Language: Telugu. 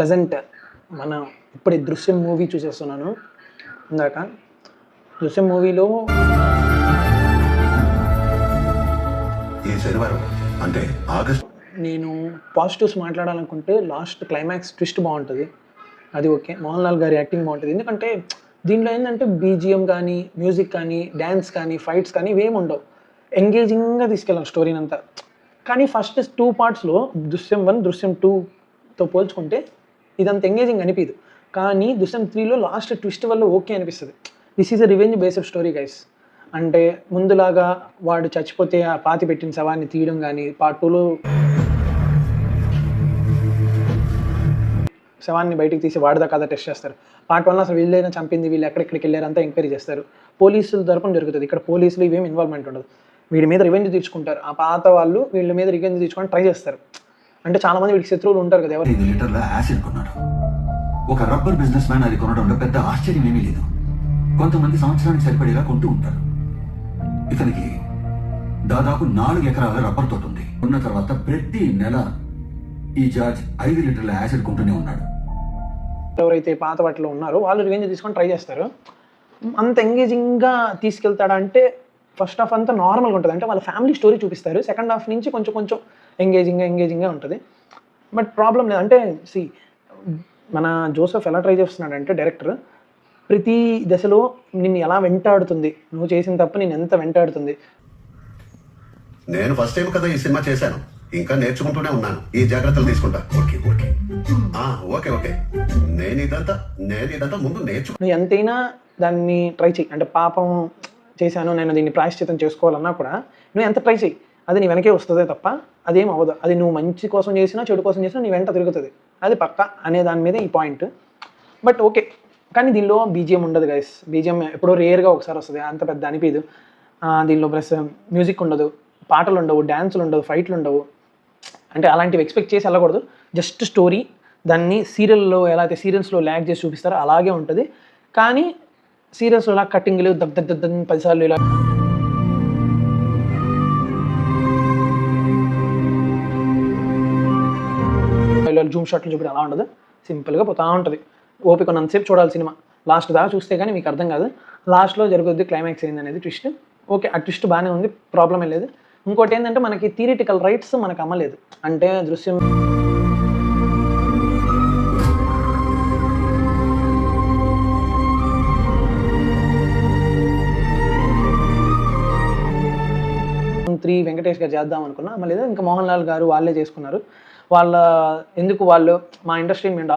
ప్రెజెంట్ మనం ఇప్పుడే 'దృశ్యం' మూవీ చూసేస్తున్నాను ఇందాక. 'దృశ్యం' మూవీలో ఈ శనివారం అంటే ఆగస్ట్ నేను పాజిటివ్స్ మాట్లాడాలనుకుంటే లాస్ట్ క్లైమాక్స్ ట్విస్ట్ బాగుంటుంది. అది ఓకే. మోహన్ లాల్ గారి యాక్టింగ్ బాగుంటుంది. ఎందుకంటే దీంట్లో ఏంటంటే బీజిఎం కానీ, మ్యూజిక్ కానీ, డ్యాన్స్ కానీ, ఫైట్స్ కానీ ఇవేమి ఉండవు. ఎంగేజింగ్గా తీసుకెళ్ళాలి స్టోరీని అంతా. కానీ ఫస్ట్ 2 పార్ట్స్లో 'దృశ్యం 1', 'దృశ్యం 2'తో పోల్చుకుంటే ఇదంత ఎంగేజింగ్ అనిపించదు. కానీ 'దృశ్యం 3'లో లాస్ట్ ట్విస్ట్ వల్ల ఓకే అనిపిస్తుంది. This is a revenge based story guys. అంటే ముందులాగా వాడు చచ్చిపోతే ఆ పాతి పెట్టిన శవాన్ని తీయడం కానీ, పార్ట్ 2లో శవాన్ని బయటికి తీసి వాడిదా కదా టెస్ట్ చేస్తారు. పార్ట్ 1లో అసలు వీళ్ళైనా చంపింది, వీళ్ళు ఎక్కడెక్కడికి వెళ్ళారంతా ఎంక్వైరీ చేస్తారు. పోలీసుల తరపున జరుగుతుంది. ఇక్కడ పోలీసులు ఇవేం ఇన్వాల్వ్మెంట్ ఉండదు. వీడి మీద రివెంజ్ తీర్చుకుంటారు. ఆ పాత వాళ్ళు వీళ్ళ మీద రివెంజ్ తీర్చుకొని ట్రై చేస్తారు. అంటే చాలా మంది వీడికి శత్రువులు ఉంటారు కదా. ఎవరు 5 లీటర్ల యాసిడ్ కొన్నాడు. ఒక రబ్బర్ బిజినెస్ మ్యాన్ అది కొనడంలో పెద్ద ఆశ్చర్యం ఏమీ లేదు. కొంతమంది సంవత్సరానికి సరిపడేలా కొంటూ ఉంటారు. ఇతనికి దాదాపు 4 ఎకరాల రబ్బర్ తోట ఉంది. ఉన్న తర్వాత ప్రతి నెల ఈ జార్జ్ 5 లీటర్ల యాసిడ్ కొంటూనే ఉన్నాడు. ఎవరైతే పాత వాటిలో ఉన్నారో వాళ్ళు రివెంజ్ తీసుకొని ట్రై చేస్తారు. అంత ఎంగేజింగ్గా తీసుకెళ్తాడా అంటే ఫస్ట్ హాఫ్ అంతా నార్మల్గా ఉంటుంది. అంటే వాళ్ళ ఫ్యామిలీ స్టోరీ చూపిస్తారు. సెకండ్ హాఫ్ నుంచి కొంచెం కొంచెం ఎంగేజింగ్గా ఉంటుంది. బట్ ప్రాబ్లం లేదు. అంటే మన జోసెఫ్ ఎలా ట్రై చేస్తున్నాడంటే డైరెక్టర్ ప్రతి దశలో నిన్ను ఎలా వెంటాడుతుంది, నువ్వు చేసిన తప్పు నేను ఎంత వెంటాడుతుంది. నేను ఫస్ట్ టైం కదా ఈ సినిమా చేశాను. ఇంకా నేర్చుకుంటూనే ఉన్నాను. ఈ జాగ్రత్తలు తీసుకుంటా. ఓకే ఓకే ఓకే ఓకే నేను ఇదంతా ముందు నేర్చుకో. నువ్వు ఎంతైనా దాన్ని ట్రై చెయ్యి. అంటే పాపం చేశాను, నేను దీన్ని ప్రాయశ్చితం చేసుకోవాలన్నా కూడా నువ్వు ఎంత ట్రై చెయ్యి, అది నీ వెనకే వస్తుందే తప్ప అదేం అవ్వదు. అది నువ్వు మంచి కోసం చేసినా చెడు కోసం చేసినా నీ వెంట తిరుగుతుంది. అది పక్క అనే దాని మీద ఈ పాయింట్. But okay. కానీ దీనిలో బీజిఎం ఉండదు గైస్. బీజిఎం ఎప్పుడో రేర్గా ఒకసారి వస్తుంది. అంత పెద్ద అనిపించదు. దీనిలో ప్లస్ మ్యూజిక్ ఉండదు, పాటలు ఉండవు, డ్యాన్సులు ఉండవు, ఫైట్లు ఉండవు. అంటే అలాంటివి ఎక్స్పెక్ట్ చేసి వెళ్ళకూడదు. జస్ట్ స్టోరీ దాన్ని సీరియల్లో ఎలా అయితే సీరియల్స్లో ల్యాగ్ చేసి చూపిస్తారో అలాగే ఉంటుంది. కానీ సీరియల్స్లో ఇలా కట్టింగ్లు దగ్ 10 సార్లు ఇలా జూమ్ షాట్లు చూపి అలా ఉండదు. సింపుల్గా పోతూ ఉంటుంది. ఓపిక ఉన్నంతసేపు చూడాలి సినిమా. లాస్ట్ దాకా చూస్తే కానీ మీకు అర్థం కాదు. లాస్ట్లో జరుగుద్ది క్లైమాక్స్ ఏందనేది ట్విస్ట్. ఓకే, ఆ ట్విస్ట్ బాగానే ఉంది, ప్రాబ్లం ఏం లేదు. ఇంకోటి ఏంటంటే మనకి థియరిటికల్ రైట్స్ మనకు అమ్మలేదు. అంటే దృశ్యం 3 వెంకటేష్ గారు చేద్దాం అనుకున్నా, మళ్ళీ ఇంకా మోహన్ లాల్ గారు వాళ్ళే చేసుకున్నారు. ఎందుకు వాళ్ళు మా ఇండస్ట్రీని మేము